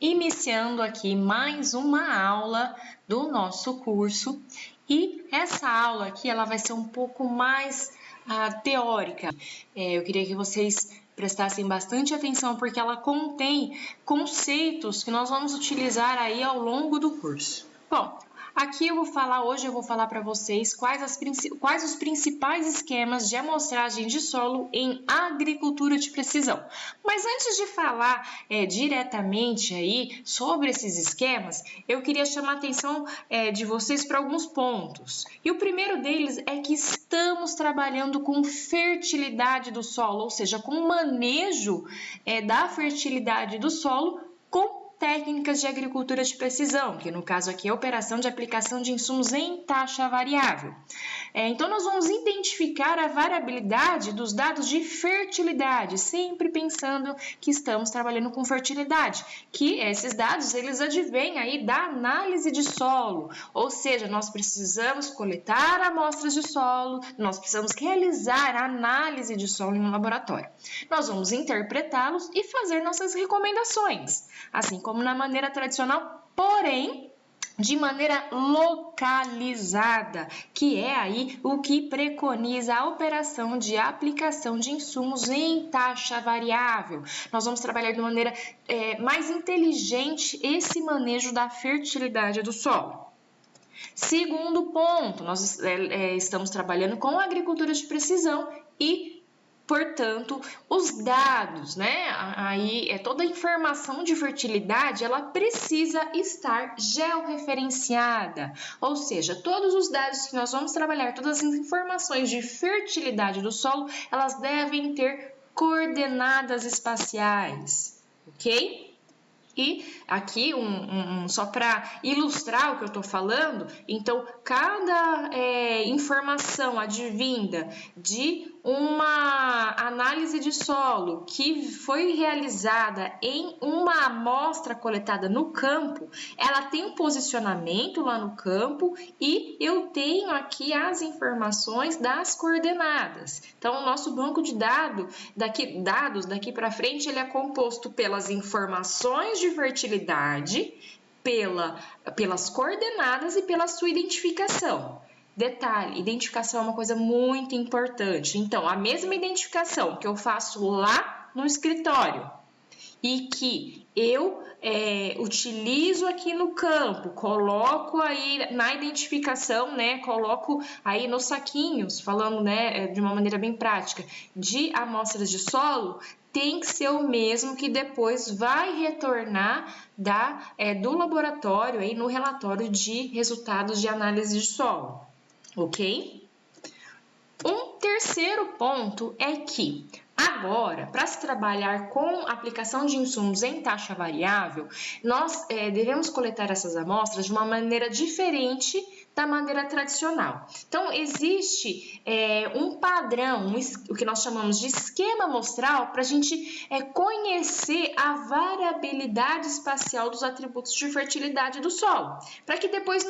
Iniciando aqui mais uma aula do nosso curso e essa aula aqui ela vai ser um pouco mais teórica. Eu queria que vocês prestassem bastante atenção porque ela contém conceitos que nós vamos utilizar aí ao longo do curso. Bom, aqui hoje eu vou falar para vocês quais os principais esquemas de amostragem de solo em agricultura de precisão. Mas antes de falar diretamente aí sobre esses esquemas, eu queria chamar a atenção de vocês para alguns pontos. E o primeiro deles é que estamos trabalhando com fertilidade do solo, ou seja, com o manejo da fertilidade do solo com técnicas de agricultura de precisão, que no caso aqui é a operação de aplicação de insumos em taxa variável. Então, nós vamos identificar a variabilidade dos dados de fertilidade, sempre pensando que estamos trabalhando com fertilidade, que esses dados eles advêm aí da análise de solo, ou seja, nós precisamos coletar amostras de solo, nós precisamos realizar a análise de solo em um laboratório. Nós vamos interpretá-los e fazer nossas recomendações, assim como na maneira tradicional, porém de maneira localizada, que é aí o que preconiza a operação de aplicação de insumos em taxa variável. Nós vamos trabalhar de maneira mais inteligente esse manejo da fertilidade do solo. Segundo ponto, nós estamos trabalhando com agricultura de precisão e portanto, os dados, né? Aí toda a informação de fertilidade, ela precisa estar georreferenciada, ou seja, todos os dados que nós vamos trabalhar, todas as informações de fertilidade do solo, elas devem ter coordenadas espaciais, ok? E aqui, só para ilustrar o que eu estou falando, então, cada informação advinda de uma análise de solo que foi realizada em uma amostra coletada no campo, ela tem um posicionamento lá no campo e eu tenho aqui as informações das coordenadas. Então, o nosso banco de dados daqui para frente, ele é composto pelas informações de fertilidade, pelas coordenadas e pela sua identificação. Detalhe, identificação é uma coisa muito importante. Então, a mesma identificação que eu faço lá no escritório e que eu utilizo aqui no campo, coloco aí na identificação, né, coloco aí nos saquinhos, falando, né, de uma maneira bem prática, de amostras de solo, tem que ser o mesmo que depois vai retornar do laboratório aí no relatório de resultados de análise de solo, ok? Um terceiro ponto é que agora, para se trabalhar com aplicação de insumos em taxa variável, nós devemos coletar essas amostras de uma maneira diferente da maneira tradicional. Então, existe um padrão, o que nós chamamos de esquema amostral, para a gente conhecer a variabilidade espacial dos atributos de fertilidade do solo, para que depois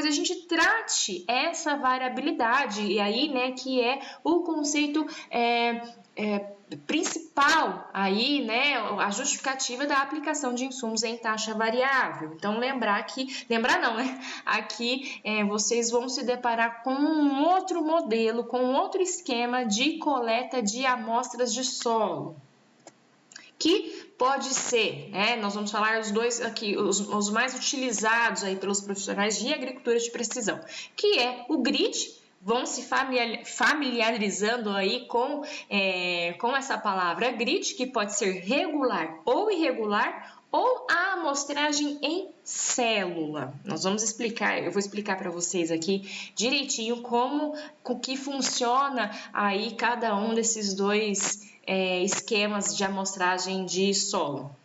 a gente trate essa variabilidade, e aí, né, que é o conceito principal aí, né, a justificativa da aplicação de insumos em taxa variável. Então, aqui vocês vão se deparar com um outro modelo, com outro esquema de coleta de amostras de solo, que pode ser, nós vamos falar os dois aqui, os mais utilizados aí pelos profissionais de agricultura de precisão, que é o grid. Vão se familiarizando aí com essa palavra grid, que pode ser regular ou irregular, ou a amostragem em célula. Eu vou explicar para vocês aqui direitinho como que funciona aí cada um desses dois esquemas de amostragem de solo.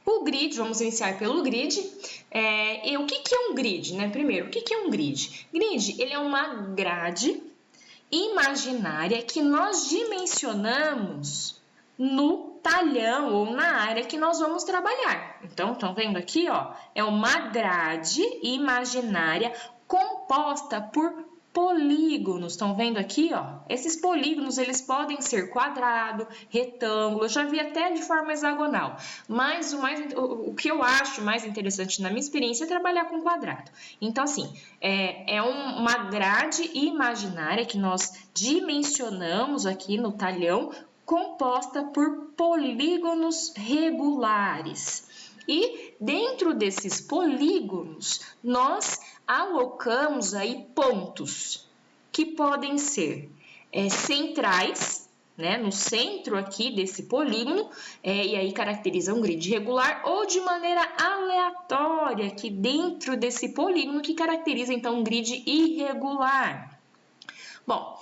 O grid, vamos iniciar pelo grid. E o que é um grid, né? Primeiro, o que é um grid? Grid, ele é uma grade imaginária que nós dimensionamos no talhão ou na área que nós vamos trabalhar. Então, estão vendo aqui, ó? É uma grade imaginária composta por polígonos. Estão vendo aqui, ó? Esses polígonos, eles podem ser quadrado, retângulo, eu já vi até de forma hexagonal. Mas o que eu acho mais interessante na minha experiência é trabalhar com quadrado. Então, assim, é uma grade imaginária que nós dimensionamos aqui no talhão, composta por polígonos regulares. E dentro desses polígonos, nós alocamos aí pontos que podem ser centrais, né, no centro aqui desse polígono, e aí caracteriza um grid regular, ou de maneira aleatória aqui dentro desse polígono, que caracteriza então um grid irregular. Bom,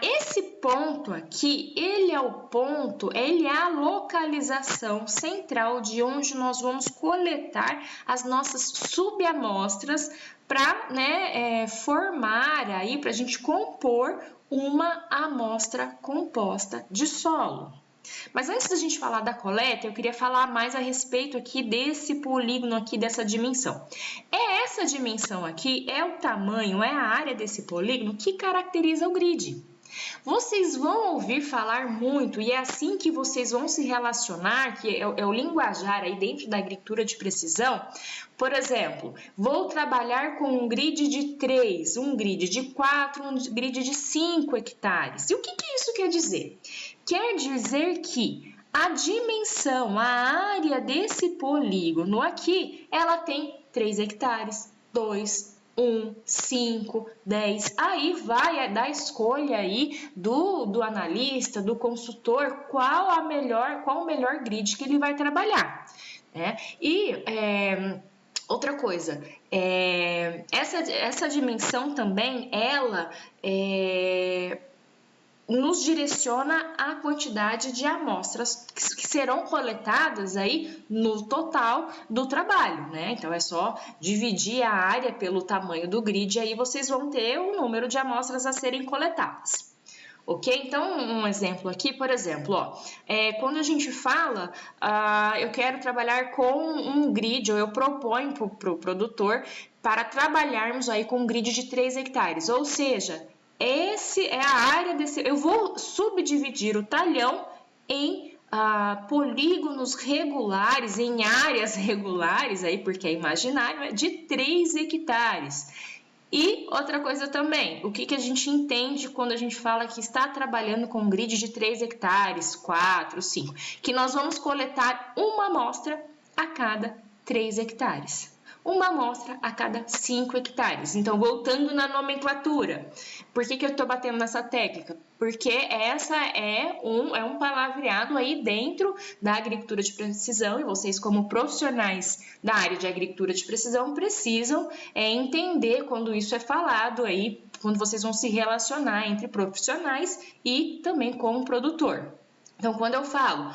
esse ponto aqui, ele é a localização central de onde nós vamos coletar as nossas subamostras para, né, formar aí, para a gente compor uma amostra composta de solo. Mas antes da gente falar da coleta, eu queria falar mais a respeito aqui desse polígono aqui, dessa dimensão. Essa dimensão aqui, é o tamanho, é a área desse polígono que caracteriza o grid. Vocês vão ouvir falar muito, e é assim que vocês vão se relacionar, que é o linguajar aí dentro da agricultura de precisão. Por exemplo, vou trabalhar com um grid de 3, um grid de 4, um grid de 5 hectares. E o que isso quer dizer? Quer dizer que a dimensão, a área desse polígono aqui, ela tem 3 hectares, 2, 1, 5, 10, aí vai da escolha aí do analista, do consultor, qual o melhor grid que ele vai trabalhar, né? Outra coisa, essa dimensão também, ela nos direciona a quantidade de amostras que serão coletadas aí no total do trabalho, né? Então, é só dividir a área pelo tamanho do grid, aí vocês vão ter o número de amostras a serem coletadas. Ok? Então, um exemplo aqui, por exemplo, ó, quando a gente fala, eu quero trabalhar com um grid, ou eu proponho para o produtor para trabalharmos aí com um grid de 3 hectares, ou seja, esse é a área desse. Eu vou subdividir o talhão em polígonos regulares, em áreas regulares, aí, porque é imaginário, de 3 hectares. E outra coisa também, o que a gente entende quando a gente fala que está trabalhando com um grid de 3 hectares, 4, 5, que nós vamos coletar uma amostra a cada 3 hectares. Uma amostra a cada 5 hectares. Então, voltando na nomenclatura, por que eu estou batendo nessa técnica? Porque essa é um palavreado aí dentro da agricultura de precisão, e vocês, como profissionais da área de agricultura de precisão, precisam entender quando isso é falado aí, quando vocês vão se relacionar entre profissionais e também com o produtor. Então, quando eu falo,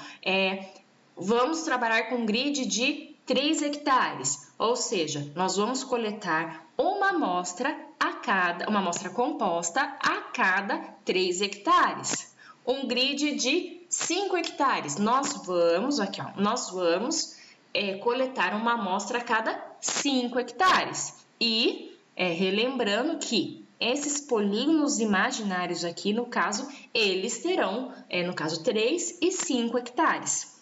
vamos trabalhar com um grid de 3 hectares, ou seja, nós vamos coletar uma amostra composta a cada 3 hectares. Um grid de 5 hectares, nós vamos coletar uma amostra a cada 5 hectares. E relembrando que esses polígonos imaginários aqui, no caso, eles terão, no caso, 3 e 5 hectares.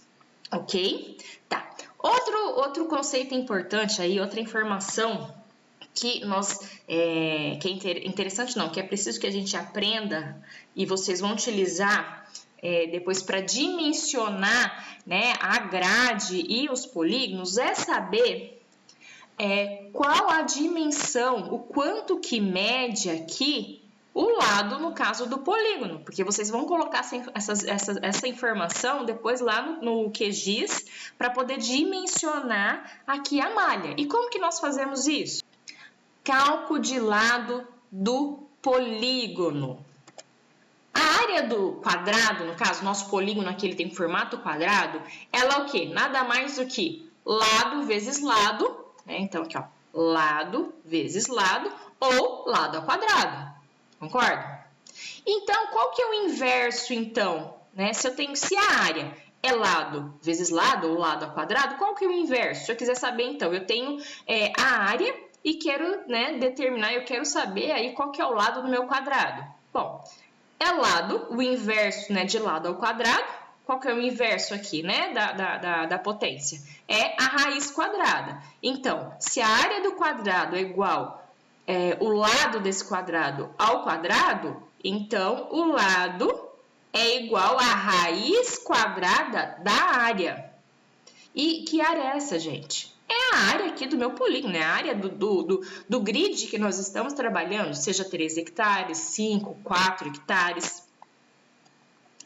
Ok? Tá. Outro conceito importante aí, outra informação que que é interessante não, que é preciso que a gente aprenda e vocês vão utilizar depois para dimensionar, né, a grade e os polígonos, é saber qual a dimensão, o quanto que mede aqui o lado, no caso do polígono, porque vocês vão colocar essa informação depois lá no QGIS para poder dimensionar aqui a malha. E como que nós fazemos isso? Cálculo de lado do polígono. A área do quadrado, no caso, nosso polígono aqui ele tem formato quadrado, ela é o quê? Nada mais do que lado vezes lado, né? Então, aqui, ó, lado vezes lado ou lado ao quadrado. Concorda? Então, qual que é o inverso, então? Né? Se a área é lado vezes lado ou lado ao quadrado, qual que é o inverso? Se eu quiser saber, então, eu tenho a área e quero, né, determinar, eu quero saber aí qual que é o lado do meu quadrado. Bom, é lado, o inverso, né, de lado ao quadrado. Qual que é o inverso aqui, né, da potência? É a raiz quadrada. Então, se a área do quadrado é igual o lado desse quadrado ao quadrado, então o lado é igual à raiz quadrada da área. E que área é essa, gente? É a área aqui do meu polígono, é a área do grid que nós estamos trabalhando, seja 3 hectares, 5, 4 hectares.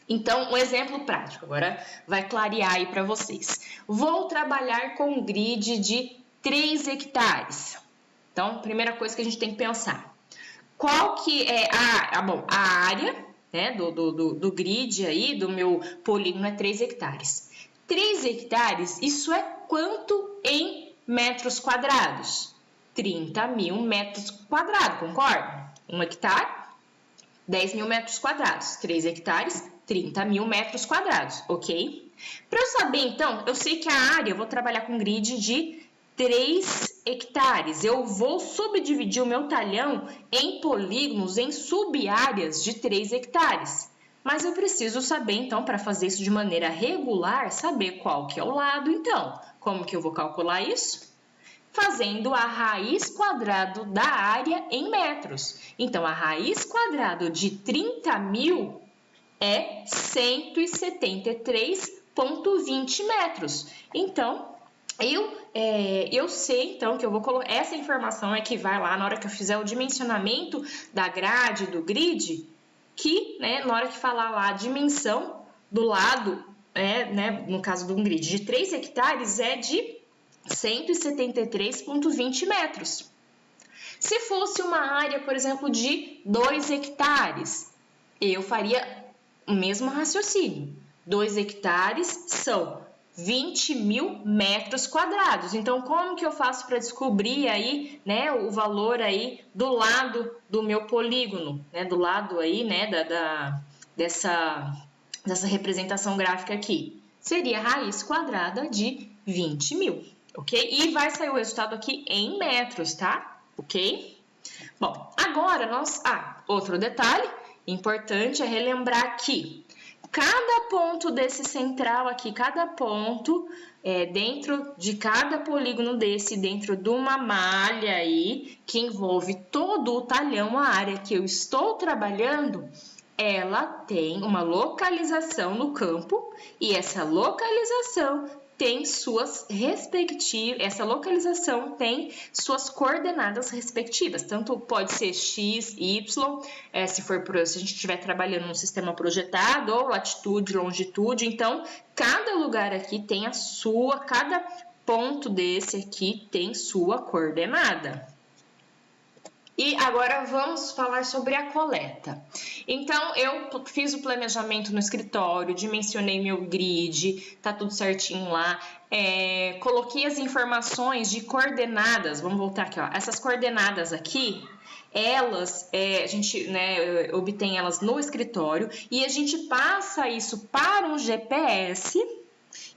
Então, um exemplo prático, agora vai clarear aí para vocês. Vou trabalhar com um grid de 3 hectares. Então, primeira coisa que a gente tem que pensar. Qual que é a área, né, do grid aí, do meu polígono é 3 hectares. 3 hectares, isso é quanto em metros quadrados? 30.000 metros quadrados, concorda? 1 hectare, 10.000 metros quadrados. 3 hectares, 30.000 metros quadrados, ok? Para eu saber, então, eu sei que a área, eu vou trabalhar com grid de 3 hectares. Eu vou subdividir o meu talhão em polígonos, em sub-áreas de 3 hectares. Mas eu preciso saber, então, para fazer isso de maneira regular, saber qual que é o lado. Então, como que eu vou calcular isso? Fazendo a raiz quadrada da área em metros. Então, a raiz quadrada de 30.000 é 173,20 metros. Então, eu sei, então, que eu vou colocar essa informação é que vai lá na hora que eu fizer o dimensionamento da grade, do grid, que, né, na hora que falar lá a dimensão do lado, né, no caso de um grid de 3 hectares, é de 173,20 metros. Se fosse uma área, por exemplo, de 2 hectares, eu faria o mesmo raciocínio. 2 hectares são 20.000 metros quadrados. Então, como que eu faço para descobrir aí, né, o valor aí do lado do meu polígono, né, do lado aí, né, dessa representação gráfica aqui? Seria a raiz quadrada de 20.000, ok? E vai sair o resultado aqui em metros, tá? Ok? Bom, agora outro detalhe importante é relembrar que cada ponto desse central aqui, cada ponto dentro de cada polígono desse, dentro de uma malha aí, que envolve todo o talhão, a área que eu estou trabalhando, ela tem uma localização no campo e essa localização tem suas coordenadas respectivas, tanto pode ser x, y, se a gente estiver trabalhando num sistema projetado, ou latitude, longitude, então cada lugar aqui tem cada ponto desse aqui tem sua coordenada. E agora vamos falar sobre a coleta. Então, eu fiz o planejamento no escritório, dimensionei meu grid, tá tudo certinho lá. Coloquei as informações de coordenadas, vamos voltar aqui, ó. Essas coordenadas aqui, elas, a gente, né, obtém elas no escritório e a gente passa isso para um GPS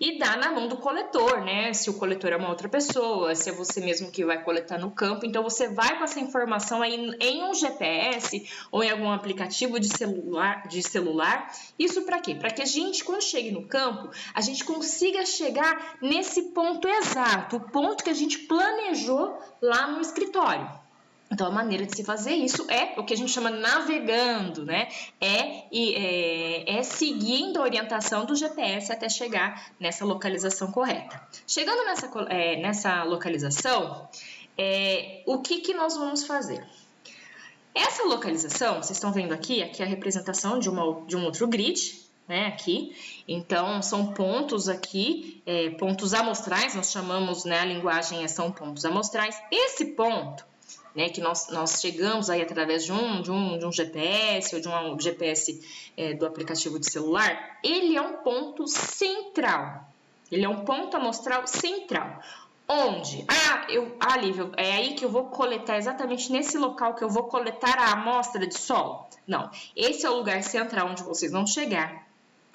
e dá na mão do coletor, né? Se o coletor é uma outra pessoa, se é você mesmo que vai coletar no campo, então você vai com essa informação aí em um GPS ou em algum aplicativo de celular. Isso para quê? Para que a gente, quando chegue no campo, a gente consiga chegar nesse ponto exato, o ponto que a gente planejou lá no escritório. Então, a maneira de se fazer isso é o que a gente chama navegando, né? Seguindo a orientação do GPS até chegar nessa localização correta. Chegando nessa localização, o que nós vamos fazer? Essa localização, vocês estão vendo aqui é a representação de um outro grid, né, aqui. Então, são pontos aqui, pontos amostrais, nós chamamos, né, a linguagem são pontos amostrais. Esse ponto, né, que nós chegamos aí através de um GPS ou de um GPS do aplicativo de celular, ele é um ponto central. Ele é um ponto amostral central. Onde? Lívia, é aí que eu vou coletar, exatamente nesse local que eu vou coletar a amostra de solo? Não, esse é o lugar central onde vocês vão chegar.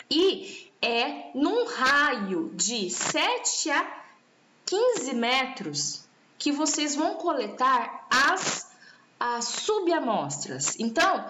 E num raio de 7 a 15 metros que vocês vão coletar as subamostras. Então,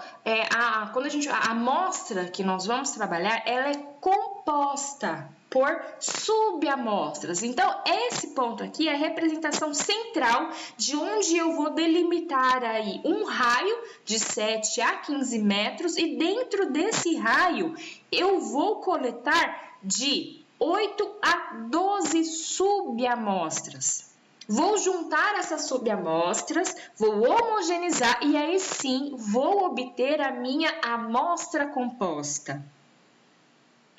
a amostra que nós vamos trabalhar, ela é composta por subamostras. Então, esse ponto aqui é a representação central de onde eu vou delimitar aí um raio de 7 a 15 metros e dentro desse raio eu vou coletar de 8 a 12 subamostras. Vou juntar essas subamostras, vou homogeneizar e aí sim vou obter a minha amostra composta.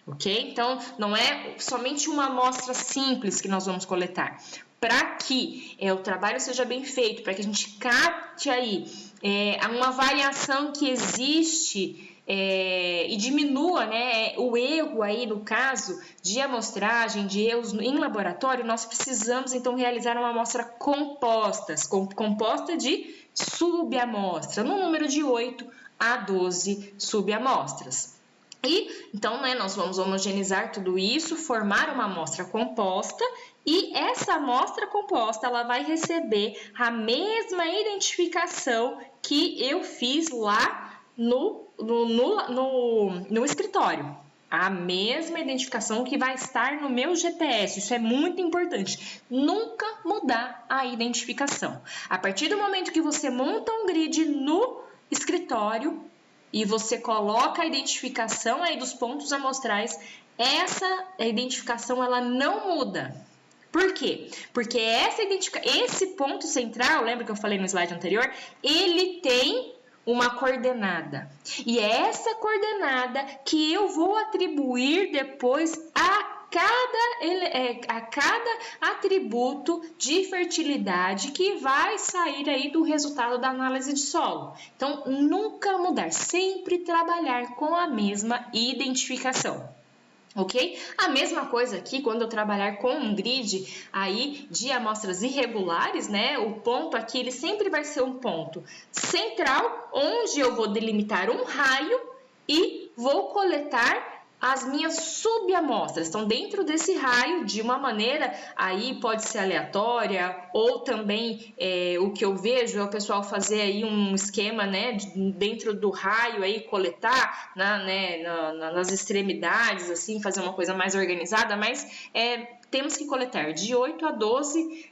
Ok? Então, não é somente uma amostra simples que nós vamos coletar. Para que o trabalho seja bem feito, para que a gente capte aí uma variação que existe e diminua, né, o erro aí no caso de amostragem, de erros em laboratório, nós precisamos então realizar uma amostra composta de subamostra, no número de 8 a 12 subamostras. E, então, né, nós vamos homogeneizar tudo isso, formar uma amostra composta e essa amostra composta ela vai receber a mesma identificação que eu fiz lá no escritório. A mesma identificação que vai estar no meu GPS, isso é muito importante. Nunca mudar a identificação. A partir do momento que você monta um grid no escritório, e você coloca a identificação aí dos pontos amostrais, essa identificação ela não muda. Por quê? Porque esse ponto central, lembra que eu falei no slide anterior? Ele tem uma coordenada. E é essa coordenada que eu vou atribuir depois a cada atributo de fertilidade que vai sair aí do resultado da análise de solo. Então, nunca mudar, sempre trabalhar com a mesma identificação. Ok? A mesma coisa aqui quando eu trabalhar com um grid aí de amostras irregulares, né? O ponto aqui ele sempre vai ser um ponto central, onde eu vou delimitar um raio e vou coletar as minhas subamostras. Então, dentro desse raio, de uma maneira, aí pode ser aleatória, ou também o que eu vejo é o pessoal fazer aí um esquema, né, dentro do raio aí, coletar nas extremidades, assim, fazer uma coisa mais organizada, mas temos que coletar de 8 a 12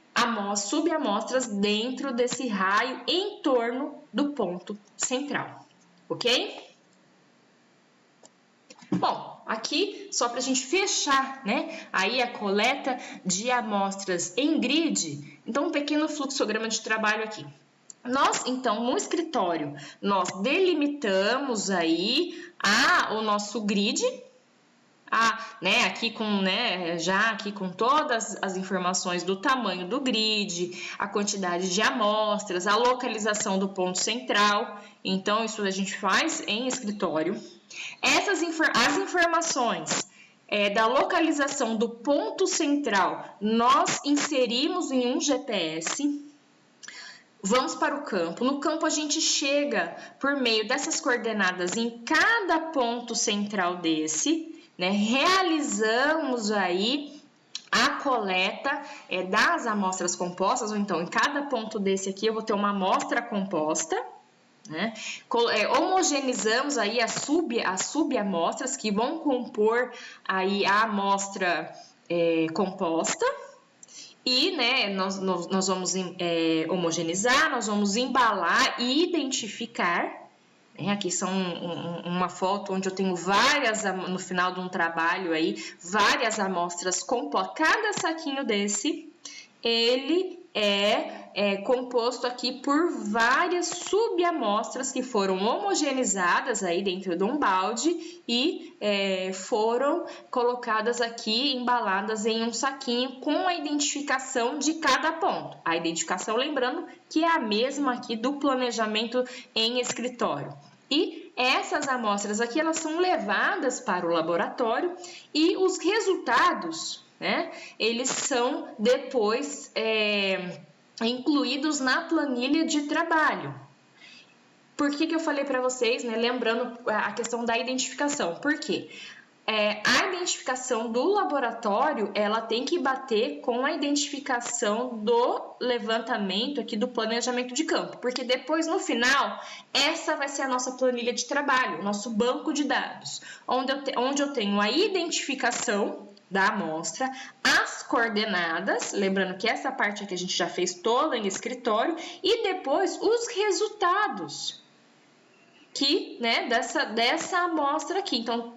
subamostras dentro desse raio em torno do ponto central, ok? Bom, aqui só para a gente fechar, né? Aí a coleta de amostras em grid. Então, um pequeno fluxograma de trabalho aqui. Nós, então, no escritório, nós delimitamos aí o nosso grid. Né, aqui com todas as informações do tamanho do grid, a quantidade de amostras, a localização do ponto central. Então, isso a gente faz em escritório. As informações da localização do ponto central, nós inserimos em um GPS. Vamos para o campo. No campo, a gente chega por meio dessas coordenadas em cada ponto central desse, né? Realizamos aí a coleta das amostras compostas, ou então em cada ponto desse aqui eu vou ter uma amostra composta, né? Homogeneizamos aí as subamostras que vão compor aí a amostra composta. E, né, nós vamos homogeneizar, nós vamos embalar e identificar. Aqui são uma foto onde eu tenho no final de um trabalho aí, várias amostras compostas. Cada saquinho desse, ele é composto aqui por várias subamostras que foram homogeneizadas aí dentro de um balde e foram colocadas aqui, embaladas em um saquinho com a identificação de cada ponto. A identificação, lembrando, que é a mesma aqui do planejamento em escritório. E essas amostras aqui, elas são levadas para o laboratório e os resultados, né, eles são depois incluídos na planilha de trabalho. Por que eu falei para vocês, né, lembrando a questão da identificação? Por quê? a identificação do laboratório, ela tem que bater com a identificação do levantamento aqui do planejamento de campo, porque depois, no final, essa vai ser a nossa planilha de trabalho, o nosso banco de dados, onde eu tenho a identificação da amostra, as coordenadas, lembrando que essa parte aqui a gente já fez toda em escritório, e depois os resultados que, né, dessa amostra aqui. Então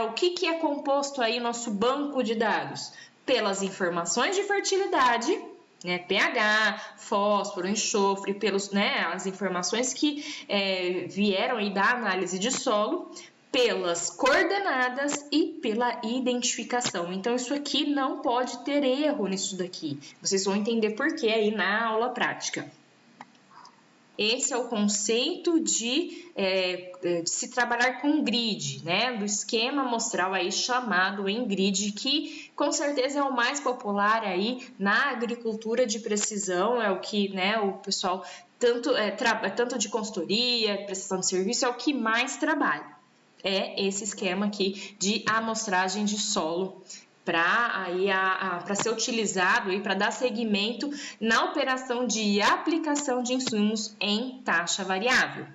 o que é composto aí nosso banco de dados? Pelas informações de fertilidade, né, pH, fósforo, enxofre, as informações que vieram aí da análise de solo, pelas coordenadas e pela identificação. Então, isso aqui não pode ter erro nisso daqui. Vocês vão entender por que aí na aula prática. Esse é o conceito de se trabalhar com grid, né? Do esquema amostral aí chamado em grid, que com certeza é o mais popular aí na agricultura de precisão, é o que, né, o pessoal tanto de consultoria, prestação de serviço, é o que mais trabalha. É esse esquema aqui de amostragem de solo para ser utilizado e para dar seguimento na operação de aplicação de insumos em taxa variável.